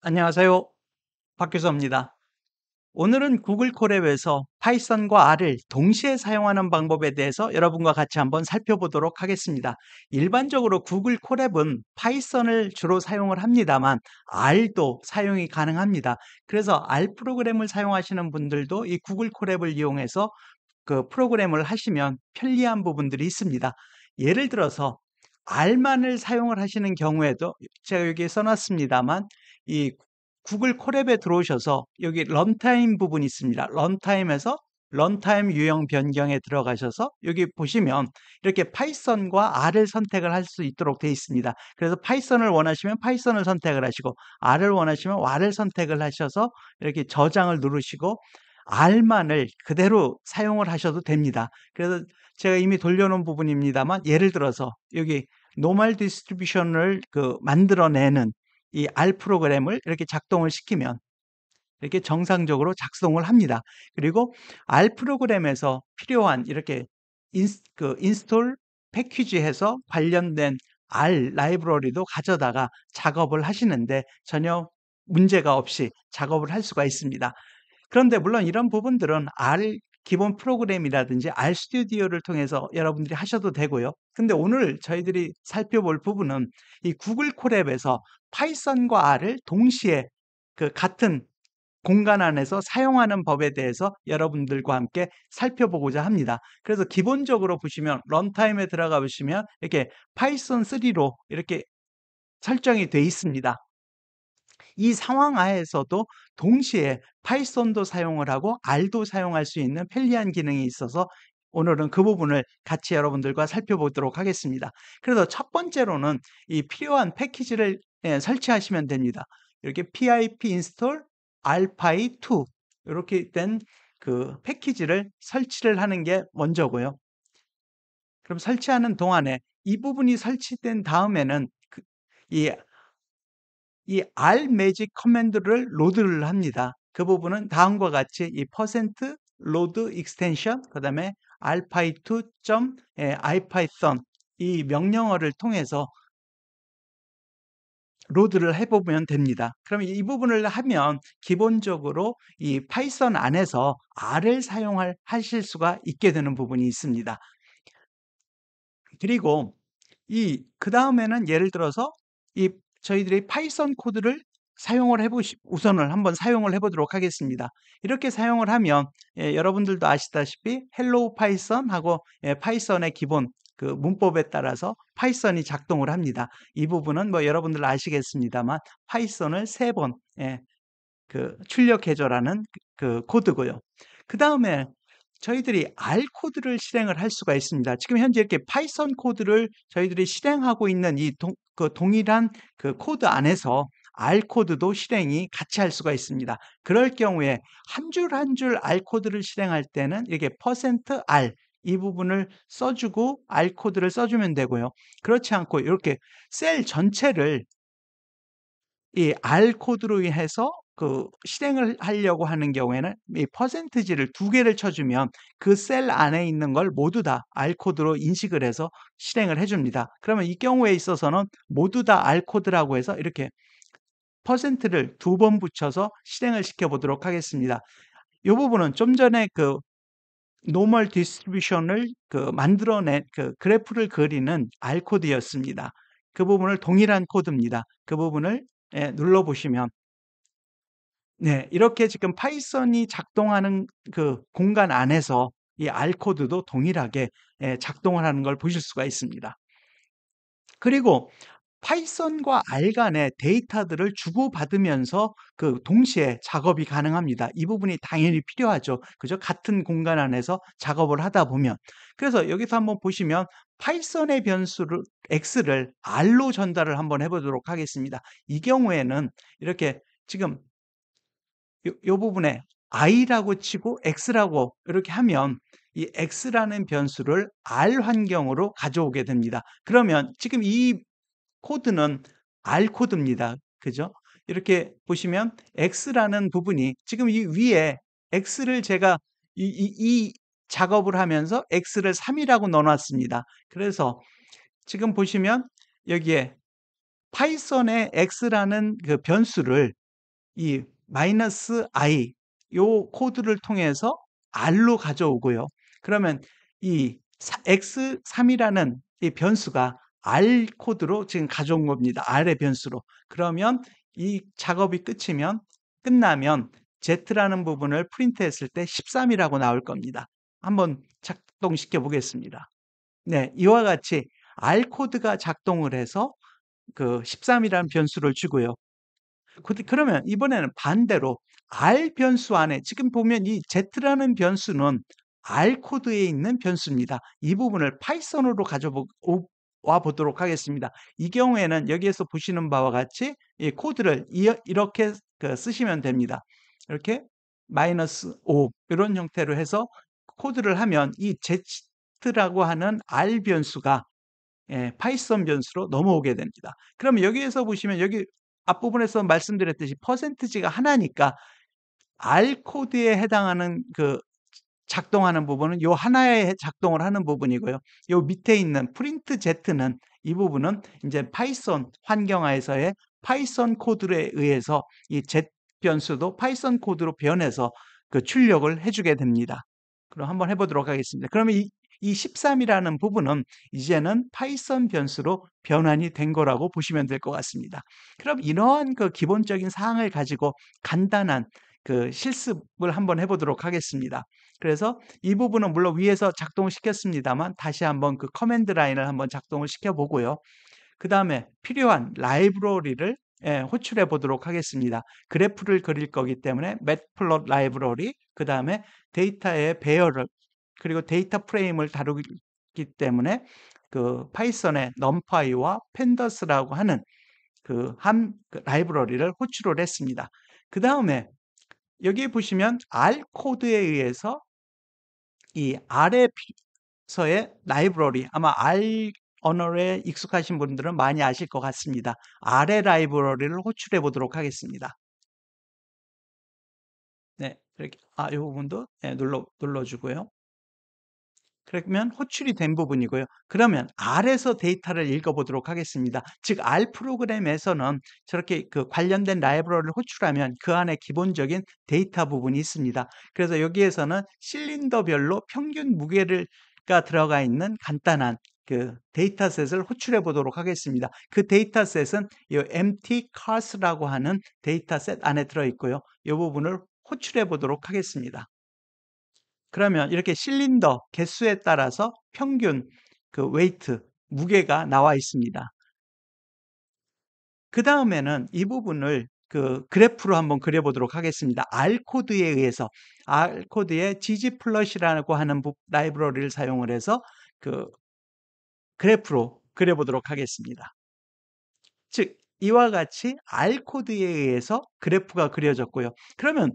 안녕하세요. 박교수입니다. 오늘은 구글 콜앱에서 파이썬과 R을 동시에 사용하는 방법에 대해서 여러분과 같이 한번 살펴보도록 하겠습니다. 일반적으로 구글 콜앱은 파이썬을 주로 사용을 합니다만 R도 사용이 가능합니다. 그래서 R 프로그램을 사용하시는 분들도 이 구글 콜앱을 이용해서 그 프로그램을 하시면 편리한 부분들이 있습니다. 예를 들어서 R만을 사용을 하시는 경우에도 제가 여기에 써놨습니다만 이 구글 콜앱에 들어오셔서 여기 런타임 부분이 있습니다. 런타임에서 런타임 유형 변경에 들어가셔서 여기 보시면 이렇게 파이썬과 R을 선택을 할 수 있도록 되어 있습니다. 그래서 파이썬을 원하시면 파이썬을 선택을 하시고 R을 원하시면 R을 선택을 하셔서 이렇게 저장을 누르시고 R만을 그대로 사용을 하셔도 됩니다. 그래서 제가 이미 돌려놓은 부분입니다만 예를 들어서 여기 노멀 디스트리뷰션을 만들어내는 이 R 프로그램을 이렇게 작동을 시키면 이렇게 정상적으로 작동을 합니다. 그리고 R 프로그램에서 필요한 이렇게 인스톨 패키지 해서 관련된 R 라이브러리도 가져다가 작업을 하시는데 전혀 문제가 없이 작업을 할 수가 있습니다. 그런데 물론 이런 부분들은 R 기본 프로그램이라든지 R 스튜디오를 통해서 여러분들이 하셔도 되고요. 근데 오늘 저희들이 살펴볼 부분은 이 구글 콜앱에서 파이썬과 R을 동시에 같은 공간 안에서 사용하는 법에 대해서 여러분들과 함께 살펴보고자 합니다. 그래서 기본적으로 보시면 런타임에 들어가 보시면 이렇게 파이썬 3로 이렇게 설정이 돼 있습니다. 이 상황 하에서도 동시에 파이썬도 사용을 하고 R도 사용할 수 있는 편리한 기능이 있어서 오늘은 그 부분을 같이 여러분들과 살펴보도록 하겠습니다. 그래서 첫 번째로는 이 필요한 패키지를 설치하시면 됩니다. 이렇게 pip install rpy2 이렇게 된 그 패키지를 설치를 하는 게 먼저고요. 그럼 설치하는 동안에 이 부분이 설치된 다음에는 이 R 매직 커맨드를 로드를 합니다. 그 부분은 다음과 같이 이 %load extension 그다음에 rpy2.ipython 이 명령어를 통해서 로드를 해보면 됩니다. 그러면 이 부분을 하면 기본적으로 이 파이썬 안에서 R을 하실 수가 있게 되는 부분이 있습니다. 그리고 그 다음에는 예를 들어서 저희들이 파이썬 코드를 우선을 한번 사용을 해보도록 하겠습니다. 이렇게 사용을 하면 여러분들도 아시다시피 헬로우 파이썬 하고 파이썬의 기본 그 문법에 따라서 파이썬이 작동을 합니다. 이 부분은 뭐 여러분들 아시겠습니다만 파이썬을 3번 출력해줘라는 그 코드고요. 그 다음에 저희들이 R 코드를 실행을 할 수가 있습니다. 지금 현재 이렇게 파이썬 코드를 저희들이 실행하고 있는 이 동일한 그 코드 안에서 R 코드도 실행이 같이 할 수가 있습니다. 그럴 경우에 한 줄 한 줄 R 코드를 실행할 때는 이렇게 %R 이 부분을 써주고 R 코드를 써주면 되고요. 그렇지 않고 이렇게 셀 전체를 이 R 코드로 해서 실행을 하려고 하는 경우에는 이 퍼센티지를 2개를 쳐주면 그 셀 안에 있는 걸 모두 다 R 코드로 인식을 해서 실행을 해줍니다. 그러면 이 경우에 있어서는 모두 다 R 코드라고 해서 이렇게 퍼센트를 2번 붙여서 실행을 시켜보도록 하겠습니다. 이 부분은 좀 전에 노멀 디스트리뷰션을 만들어낸 그래프를 그리는 R 코드였습니다. 그 부분을 동일한 코드입니다. 그 부분을 눌러보시면 네, 이렇게 지금 파이썬이 작동하는 그 공간 안에서 이 R 코드도 동일하게 작동을 하는 걸 보실 수가 있습니다. 그리고 파이썬과 R 간의 데이터들을 주고받으면서 동시에 작업이 가능합니다. 이 부분이 당연히 필요하죠. 그죠? 같은 공간 안에서 작업을 하다 보면. 그래서 여기서 한번 보시면 파이썬의 변수를 X를 R로 전달을 한번 해보도록 하겠습니다. 이 경우에는 이렇게 지금 요 부분에 i라고 치고 x라고 이렇게 하면 이 x라는 변수를 R 환경으로 가져오게 됩니다. 그러면 지금 이 코드는 R 코드입니다. 그죠? 이렇게 보시면 x라는 부분이 지금 이 위에 x를 제가 이 작업을 하면서 x를 3이라고 넣어 놨습니다. 그래서 지금 보시면 여기에 파이썬의 x라는 그 변수를 이 -i 요 코드를 통해서 r로 가져오고요. 그러면 이 x3이라는 이 변수가 r 코드로 지금 가져온 겁니다. r의 변수로. 그러면 이 작업이 끝나면 z라는 부분을 프린트했을 때 13이라고 나올 겁니다. 한번 작동시켜 보겠습니다. 네, 이와 같이 R 코드가 작동을 해서 그 13이라는 변수를 주고요. 그러면 이번에는 반대로 R 변수 안에 지금 보면 이 Z라는 변수는 R 코드에 있는 변수입니다. 이 부분을 파이썬으로 와 보도록 하겠습니다. 이 경우에는 여기에서 보시는 바와 같이 이 코드를 이렇게 쓰시면 됩니다. 이렇게 -5 이런 형태로 해서 코드를 하면 이 Z라고 하는 R 변수가 파이썬 변수로 넘어오게 됩니다. 그럼 여기에서 보시면 여기 앞부분에서 말씀드렸듯이 퍼센티지가 하나니까 R 코드에 해당하는 그 작동하는 부분은 요 하나에 작동을 하는 부분이고요. 요 밑에 있는 프린트 Z는 이 부분은 이제 파이썬 환경하에서의 파이썬 코드에 의해서 이 Z 변수도 파이썬 코드로 변해서 그 출력을 해주게 됩니다. 그럼 한번 해보도록 하겠습니다. 그러면 이 13이라는 부분은 이제는 파이썬 변수로 변환이 된 거라고 보시면 될 것 같습니다. 그럼 이러한 그 기본적인 사항을 가지고 간단한 그 실습을 한번 해보도록 하겠습니다. 그래서 이 부분은 물론 위에서 작동을 시켰습니다만 다시 한번 그 커맨드 라인을 한번 작동을 시켜보고요. 그 다음에 필요한 라이브러리를 호출해 보도록 하겠습니다. 그래프를 그릴 거기 때문에 매트플롯 라이브러리, 그 다음에 데이터의 배열을 그리고 데이터 프레임을 다루기 때문에 그 파이썬의 numpy와 pandas,라고 하는 그 라이브러리를 호출을 했습니다. 그 다음에 여기 보시면 R 코드에 의해서 이 R에서의 라이브러리, 아마 R 언어에 익숙하신 분들은 많이 아실 것 같습니다. R의 라이브러리를 호출해 보도록 하겠습니다. 네, 이렇게 이 부분도 눌러주고요. 그러면 호출이 된 부분이고요. 그러면 R에서 데이터를 읽어보도록 하겠습니다. 즉 R 프로그램에서는 저렇게 그 관련된 라이브러리를 호출하면 그 안에 기본적인 데이터 부분이 있습니다. 그래서 여기에서는 실린더별로 평균 무게가 들어가 있는 간단한 그 데이터셋을 호출해 보도록 하겠습니다. 그 데이터셋은 이 empty cars라고 하는 데이터셋 안에 들어있고요. 이 부분을 호출해 보도록 하겠습니다. 그러면 이렇게 실린더 개수에 따라서 평균 그 웨이트, 무게가 나와 있습니다. 그 다음에는 이 부분을 그 그래프로 한번 그려보도록 하겠습니다. R 코드에 의해서 R 코드의 ggplot이라고 하는 라이브러리를 사용을 해서 그 그래프로 그려보도록 하겠습니다. 즉 이와 같이 R 코드에 의해서 그래프가 그려졌고요. 그러면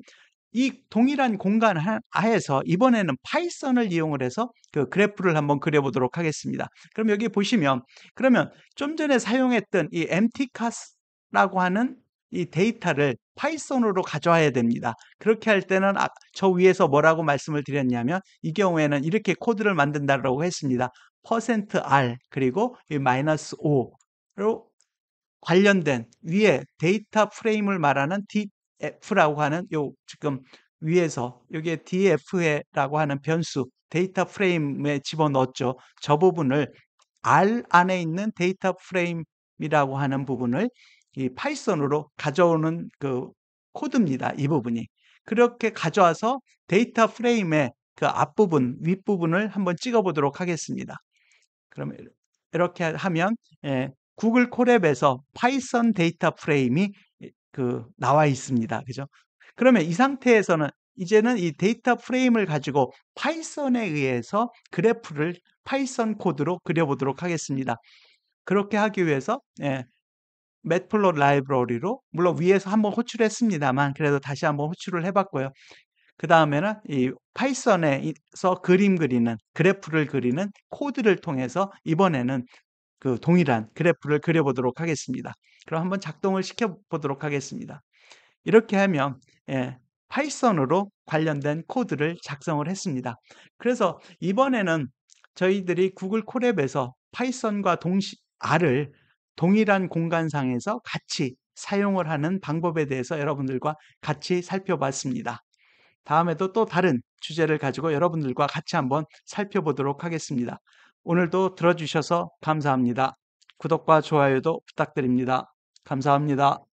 이 동일한 공간 하에서 이번에는 파이썬을 이용을 해서 그 그래프를 한번 그려보도록 하겠습니다. 그럼 여기 보시면 그러면 좀 전에 사용했던 이 emptycast라고 하는 이 데이터를 파이썬으로 가져와야 됩니다. 그렇게 할 때는 저 위에서 뭐라고 말씀을 드렸냐면 이 경우에는 이렇게 코드를 만든다고 했습니다. %r 그리고 이 -5로 관련된 위에 데이터 프레임을 말하는 df라고 하는 요 지금 위에서 여기에 df라고 하는 변수 데이터 프레임에 집어넣었죠. 저 부분을 R 안에 있는 데이터 프레임이라고 하는 부분을 이 파이썬으로 가져오는 그 코드입니다. 이 부분이. 그렇게 가져와서 데이터 프레임의 그 앞부분, 윗부분을 한번 찍어 보도록 하겠습니다. 그러면 이렇게 하면 구글 콜앱에서 파이썬 데이터 프레임이 그 나와 있습니다. 그죠? 그러면 이 상태에서는 이제는 이 데이터 프레임을 가지고 파이썬에 의해서 그래프를 파이썬 코드로 그려보도록 하겠습니다. 그렇게 하기 위해서 매트플롯 라이브러리로 물론 위에서 한번 호출했습니다만 그래도 다시 한번 호출을 해봤고요. 그 다음에는 이 파이썬에서 그래프를 그리는 코드를 통해서 이번에는 그 동일한 그래프를 그려보도록 하겠습니다. 그럼 한번 작동을 시켜보도록 하겠습니다. 이렇게 하면 파이썬으로 관련된 코드를 작성을 했습니다. 그래서 이번에는 저희들이 구글 콜앱에서 파이썬과 R을 동일한 공간상에서 같이 사용을 하는 방법에 대해서 여러분들과 같이 살펴봤습니다. 다음에도 또 다른 주제를 가지고 여러분들과 같이 한번 살펴보도록 하겠습니다. 오늘도 들어주셔서 감사합니다. 구독과 좋아요도 부탁드립니다. 감사합니다.